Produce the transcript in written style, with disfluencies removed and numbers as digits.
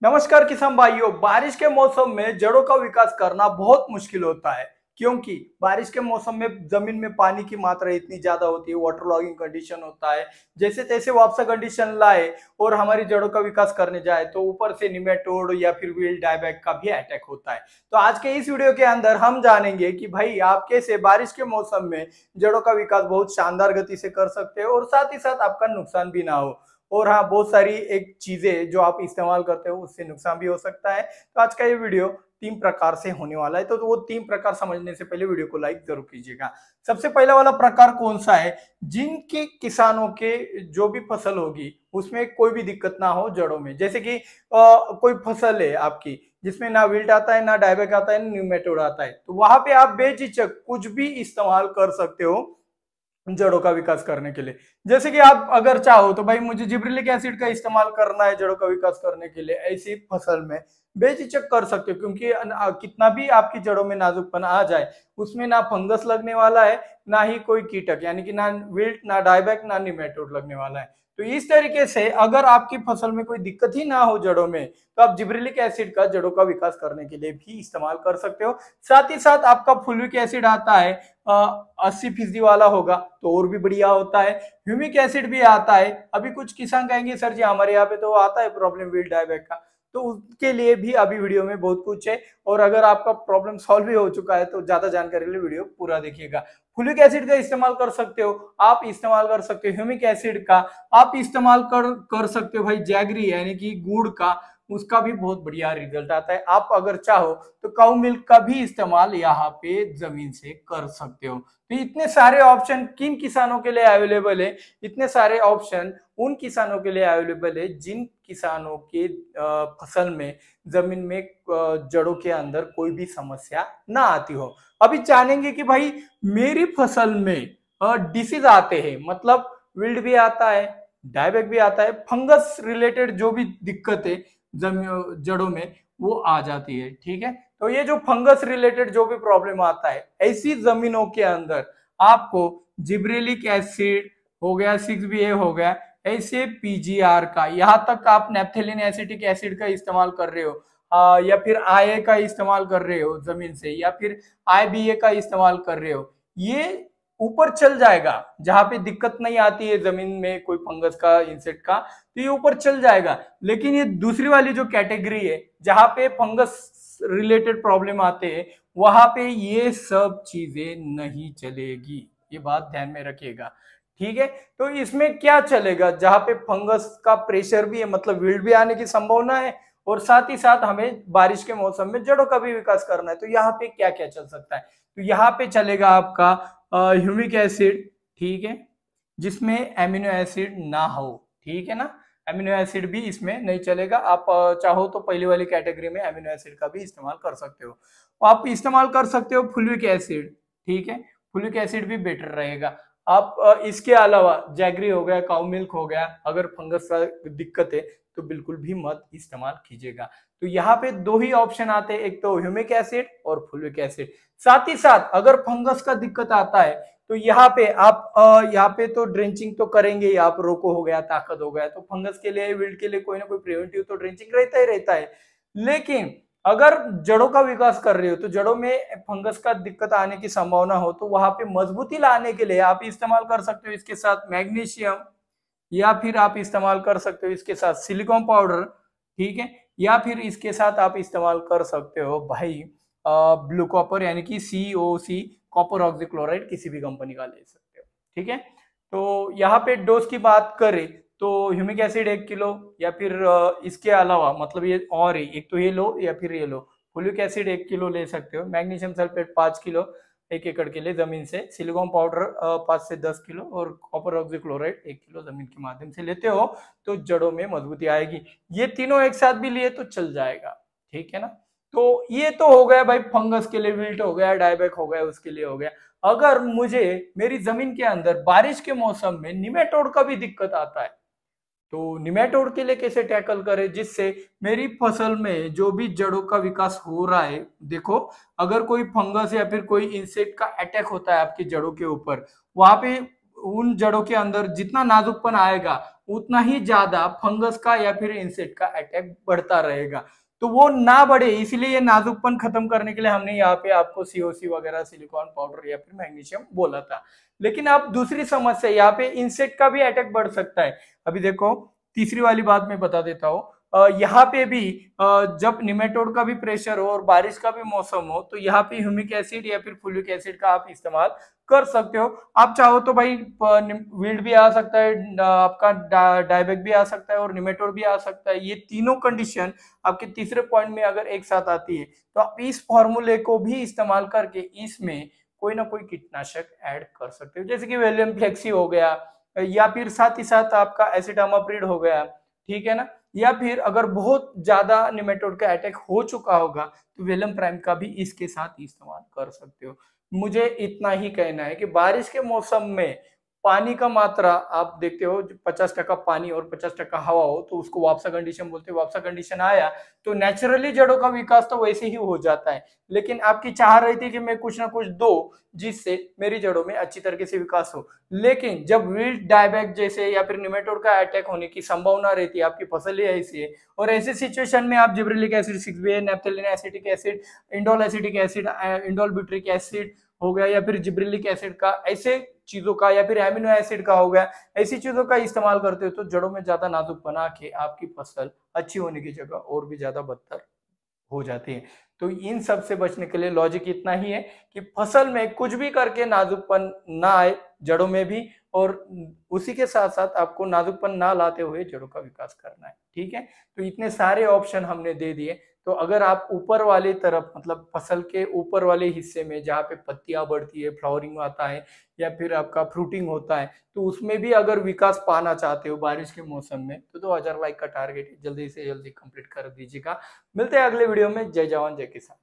नमस्कार किसान भाइयों। बारिश के मौसम में जड़ों का विकास करना बहुत मुश्किल होता है, क्योंकि बारिश के मौसम में जमीन में पानी की मात्रा इतनी ज्यादा होती है, वाटर लॉगिंग कंडीशन होता है। जैसे तैसे वापसा कंडीशन लाए और हमारी जड़ों का विकास करने जाए तो ऊपर से निमेटोड या फिर व्हील डायबैक का भी अटैक होता है। तो आज के इस वीडियो के अंदर हम जानेंगे कि भाई आप कैसे बारिश के मौसम में जड़ों का विकास बहुत शानदार गति से कर सकते हो और साथ ही साथ आपका नुकसान भी ना हो। और हाँ, बहुत सारी एक चीजें जो आप इस्तेमाल करते हो उससे नुकसान भी हो सकता है। तो आज का ये वीडियो 3 प्रकार से होने वाला है, तो वो 3 प्रकार समझने से पहले वीडियो को लाइक जरूर कीजिएगा। सबसे पहला वाला प्रकार कौन सा है? जिनके किसानों के जो भी फसल होगी उसमें कोई भी दिक्कत ना हो जड़ों में। जैसे कि कोई फसल है आपकी जिसमें ना विल्ट आता है, ना डायबैक आता है, ना न्यूमेटोड आता है, तो वहां पे आप बेझिझक कुछ भी इस्तेमाल कर सकते हो जड़ों का विकास करने के लिए। जैसे कि आप अगर चाहो तो भाई मुझे जिब्रेलिक एसिड का इस्तेमाल करना है जड़ों का विकास करने के लिए, ऐसी फसल में बेझिझक कर सकते हो, क्योंकि कितना भी आपकी जड़ों में नाजुकपन आ जाए उसमें ना फंगस लगने वाला है, ना ही कोई कीटक यानी कि ना विल्ट, ना डायबैक, ना निमेटोड लगने वाला है। तो इस तरीके से अगर आपकी फसल में कोई दिक्कत ही ना हो जड़ों में, तो आप जिब्रेलिक एसिड का जड़ों का विकास करने के लिए भी इस्तेमाल कर सकते हो। साथ ही साथ आपका फुल्विक एसिड आता है 80% वाला होगा तो और भी बढ़िया होता है। ह्यूमिक एसिड भी आता है। अभी कुछ किसान कहेंगे सर जी हमारे यहाँ पे तो आता है प्रॉब्लम व्हील डायबैक का, तो उसके लिए भी अभी वीडियो में बहुत कुछ है। और अगर आपका प्रॉब्लम सॉल्व भी हो चुका है तो ज्यादा जानकारी के लिए वीडियो पूरा देखिएगा। फुलिक एसिड का इस्तेमाल कर सकते हो, आप इस्तेमाल कर सकते हो ह्यूमिक एसिड का, आप इस्तेमाल कर सकते हो भाई जैगरी यानी कि गुड़ का, उसका भी बहुत बढ़िया रिजल्ट आता है। आप अगर चाहो तो काउ मिल्क का भी इस्तेमाल यहाँ पे जमीन से कर सकते हो। तो इतने सारे ऑप्शन किन किसानों के लिए अवेलेबल है? इतने सारे ऑप्शन उन किसानों के लिए अवेलेबल है जिन किसानों के फसल में जमीन में जड़ों के अंदर कोई भी समस्या ना आती हो। अभी जानेंगे कि भाई मेरी फसल में डिसीज आते हैं, मतलब विल्ड भी आता है, डायबैक भी आता है, फंगस रिलेटेड जो भी दिक्कत है जड़ों में वो आ जाती है। ठीक है, तो ये जो फंगस रिलेटेड जो भी प्रॉब्लम आता है ऐसी जमीनों के अंदर आपको जिब्रेलिक एसिड हो गया, 6BA हो गया, ऐसे पीजीआर का, यहाँ तक आप नेप्थेलिन एसिटिक एसिड का इस्तेमाल कर रहे हो या फिर आईए का इस्तेमाल कर रहे हो जमीन से, या फिर आईबीए का इस्तेमाल कर रहे हो, ये ऊपर चल जाएगा। जहां पे दिक्कत नहीं आती है जमीन में कोई फंगस का, इंसेक्ट का, तो ये ऊपर चल जाएगा। लेकिन ये दूसरी वाली जो कैटेगरी है जहां पे फंगस रिलेटेड प्रॉब्लम आते हैं वहां पे ये सब चीजें नहीं चलेगी, ये बात ध्यान में रखिएगा। ठीक है, तो इसमें क्या चलेगा? जहां पे फंगस का प्रेशर भी है, मतलब विल्ड भी आने की संभावना है, और साथ ही साथ हमें बारिश के मौसम में जड़ों का भी विकास करना है, तो यहाँ पे क्या क्या चल सकता है? तो यहाँ पे चलेगा आपका ह्यूमिक एसिड, ठीक है, जिसमें एमिनो एसिड ना हो। ठीक है ना, एमिनो एसिड भी इसमें नहीं चलेगा। आप चाहो तो पहली वाली कैटेगरी में एमिनो एसिड का भी इस्तेमाल कर सकते हो। आप इस्तेमाल कर सकते हो फुल्विक एसिड, ठीक है, फुल्विक एसिड भी बेटर रहेगा। आप इसके अलावा जैगरी हो गया, काउ मिल्क हो गया, अगर फंगस का दिक्कत है तो बिल्कुल भी मत इस्तेमाल कीजिएगा। तो यहाँ पे दो ही ऑप्शन आते हैं, एक तो ह्यूमिक एसिड और फुल्विक एसिड। साथ ही साथ अगर फंगस का दिक्कत आता है तो यहाँ पे आप यहाँ पे तो ड्रेंचिंग तो करेंगे ही आप, रोको हो गया, ताकत हो गया, तो फंगस के लिए, विल्ट के लिए कोई ना कोई प्रिवेंटिव तो ड्रेंचिंग रहता ही रहता है। लेकिन अगर जड़ों का विकास कर रहे हो तो जड़ों में फंगस का दिक्कत आने की संभावना हो तो वहां पे मजबूती लाने के लिए आप इस्तेमाल कर सकते हो इसके साथ मैग्नीशियम, या फिर आप इस्तेमाल कर सकते हो इसके साथ सिलिकॉन पाउडर, ठीक है, या फिर इसके साथ आप इस्तेमाल कर सकते हो भाई ब्लू कॉपर यानी कि COC, कॉपर ऑक्सीक्लोराइड, किसी भी कंपनी का ले सकते हो। ठीक है, तो यहाँ पे डोज की बात करें तो ह्यूमिक एसिड 1 किलो, या फिर इसके अलावा मतलब ये और ही, एक तो ये लो या फिर ये लो, फुलिक एसिड 1 किलो ले सकते हो, मैग्नीशियम सल्फेट 5 किलो 1 एकड़ के लिए जमीन से, सिलिकॉन पाउडर 5 से 10 किलो, और कॉपर ऑक्सीक्लोराइड 1 किलो जमीन के माध्यम से लेते हो तो जड़ों में मजबूती आएगी। ये तीनों एक साथ भी लिए तो चल जाएगा। ठीक है ना, तो ये तो हो गया भाई फंगस के लिए, विल्ट हो गया, डायबैक हो गया, उसके लिए हो गया। अगर मुझे मेरी जमीन के अंदर बारिश के मौसम में निमेटोड का भी दिक्कत आता है तो निमेटोड के लिए कैसे टैकल करें जिससे मेरी फसल में जो भी जड़ों का विकास हो रहा है, देखो अगर कोई फंगस या फिर कोई इंसेक्ट का अटैक होता है आपकी जड़ों के ऊपर, वहां पे उन जड़ों के अंदर जितना नाजुकपन आएगा उतना ही ज्यादा फंगस का या फिर इंसेक्ट का अटैक बढ़ता रहेगा। तो वो ना बढ़े, इसलिए ये नाजुकपन खत्म करने के लिए हमने यहाँ पे आपको सीओसी वगैरह, सिलिकॉन पाउडर या फिर मैग्नीशियम बोला था। लेकिन अब दूसरी समस्या यहाँ पे इंसेक्ट का भी अटैक बढ़ सकता है। अभी देखो, तीसरी वाली बात मैं बता देता हूँ। यहाँ पे भी जब निमेटोड का भी प्रेशर हो और बारिश का भी मौसम हो, तो यहाँ पे ह्यूमिक एसिड या फिर फुलिक एसिड का आप इस्तेमाल कर सकते हो। आप चाहो तो भाई वील्ड भी आ सकता है, आपका डायबैक भी आ सकता है और निमेटोड भी आ सकता है। ये तीनों कंडीशन आपके तीसरे पॉइंट में अगर एक साथ आती है, तो आप इस फॉर्मूले को भी इस्तेमाल करके इसमें कोई ना कोई कीटनाशक ऐड कर सकते हो, जैसे कि वेलियम फ्लेक्सी हो गया, या फिर साथ ही साथ आपका एसिटामाप्रिड हो गया, ठीक है ना। या फिर अगर बहुत ज्यादा निमेटोड का अटैक हो चुका होगा, तो वेलम प्राइम का भी इसके साथ इस्तेमाल कर सकते हो। मुझे इतना ही कहना है कि बारिश के मौसम में पानी का मात्रा आप देखते हो, 50% पानी और 50% हवा हो तो उसको वापसा कंडीशन बोलते हैं। वापसा कंडीशन आया तो नेचुरली जड़ों का विकास तो वैसे ही हो जाता है, लेकिन आपकी चाह रहती है कि मैं कुछ ना कुछ दो जिससे मेरी जड़ों में अच्छी तरीके से विकास हो। लेकिन जब वील्ड डायबैक जैसे या फिर निमेटोड का अटैक होने की संभावना रहती है, आपकी फसल ही ऐसी है, और ऐसे सिचुएशन में आप gibberellic acid, 6-BA, naphthalene acetic acid, indole acetic acid, indole butyric acid हो गया, या फिर जिब्रेलिक एसिड का, ऐसे चीजों का, या फिर एमिनो एसिड का हो गया, ऐसी चीजों का इस्तेमाल करते हो तो जड़ों में ज्यादा नाजुक बना के आपकी फसल अच्छी होने की जगह और भी ज्यादा बदतर हो जाती है। तो इन सब से बचने के लिए लॉजिक इतना ही है कि फसल में कुछ भी करके नाजुकपन ना आए जड़ों में भी, और उसी के साथ साथ आपको नाजुकपन ना लाते हुए जड़ों का विकास करना है, ठीक है। तो इतने सारे ऑप्शन हमने दे दिए। तो अगर आप ऊपर वाली तरफ, मतलब फसल के ऊपर वाले हिस्से में जहाँ पे पत्तियां बढ़ती है, फ्लावरिंग आता है या फिर आपका फ्रूटिंग होता है, तो उसमें भी अगर विकास पाना चाहते हो बारिश के मौसम में, तो 2000 लाइक का टारगेट जल्दी से जल्दी कंप्लीट कर दीजिएगा। मिलते हैं अगले वीडियो में। जय जवान जय किसान।